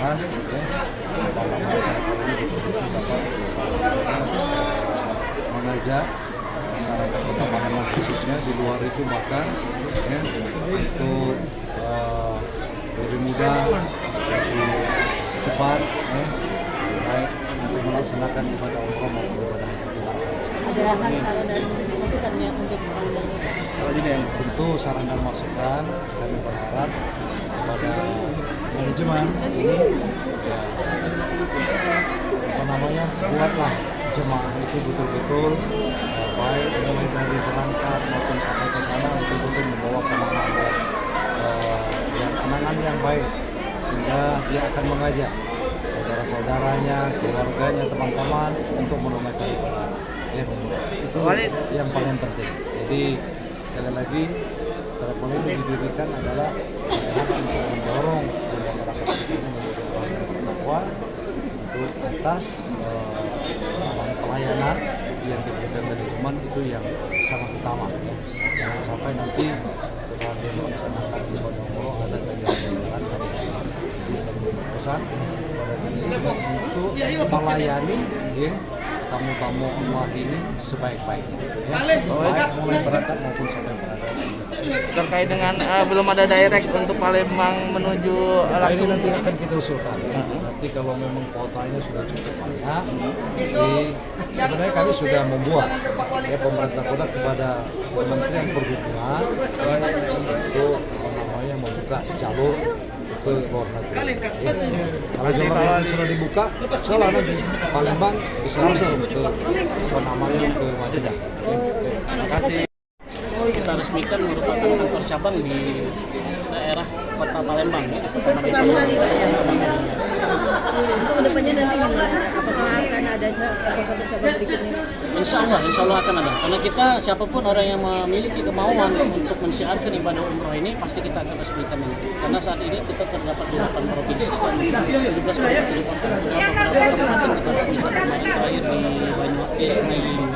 mudah-mudahan mengajak masyarakat Kota Palembang khususnya di luar itu bahkan untuk lebih mudah, lebih cepat, baik untuk melaksanakan ibadah umroh maupun ibadah haji. Ada hal saran dan masukan ya untuk tentu saran dan masukan kami berharap kepada manajemen ini buatlah jemaah itu betul-betul baik mulai dari berangkat maupun sampai ke sana betul-betul membawa kenangan yang baik sehingga dia akan mengajak saudara-saudaranya, keluarganya, teman-teman untuk menunaikan ibadah. Itu yang paling penting. Jadi sekali lagi travel ini didirikan adalah untuk mendorong masyarakat ini menjadi orang yang bertakwa untuk atas pelayanan yang diberikan manajemen itu yang sangat utama. Jangan sampai nanti setelah dia melaksanakan ibadah umroh ada ganjaran pesan untuk melayani tamu-tamu Allah ini sebaik-baiknya. Baik mulai berangkat maupun sampai berangkat. Terkait dengan belum ada direct untuk Palembang menuju ini nanti akan kita usulkan. Nanti kalau memang kuotanya sudah cukup banyak, sebenarnya kami sudah membuat pemerintah kota kepada Kementerian Perhubungan untuk membuka jalur ke luar negeri. Kalau jalur sudah dibuka, soalnya nanti Palembang bisa langsung ke ke Madinah. Terima kasih. Kita resmikan merupakan kantor cabang di daerah Kota Palembang. Untuk pertama kali Pak ya. Untuk kedepannya nanti gimana? Apakah akan ada kantor cabang berikutnya? Insya Allah akan ada. Karena kita siapapun orang yang memiliki kemauan untuk mensiarkan ibadah umroh ini pasti kita akan resmikan nanti. Karena saat ini kita terdapat di 8 provinsi dan 17 kabupaten kota. Beberapa kabupaten kita resmikan kemarin terakhir di Banyuwangi, Sungai Liling.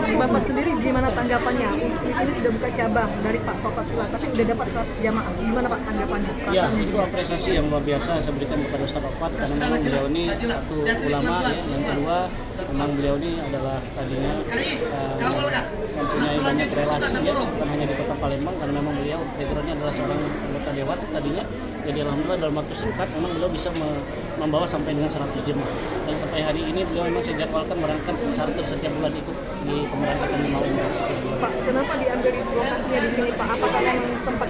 Bapak sendiri gimana tanggapannya? Di sini sudah buka cabang dari Pak Sopatula, tapi sudah dapat 100 jamaah. Gimana Pak tanggapannya? Ya, itu apresiasi yang luar biasa saya berikan kepada Ustaz Afat karena memang beliau ini satu ulama ya. Yang kedua, memang beliau ini adalah tadinya mempunyai banyak relasi ya, bukan hanya di Kota Palembang karena memang beliau backgroundnya adalah seorang anggota dewan tadinya. Jadi alhamdulillah dalam waktu singkat memang beliau bisa membawa sampai dengan 100 jemaah. Dan sampai hari ini beliau memang dijadwalkan berangkat charter setiap bulan ikut di pemberangkatan jemaah umroh. Pak, kenapa diambil lokasinya di sini Pak? Apakah memang tempat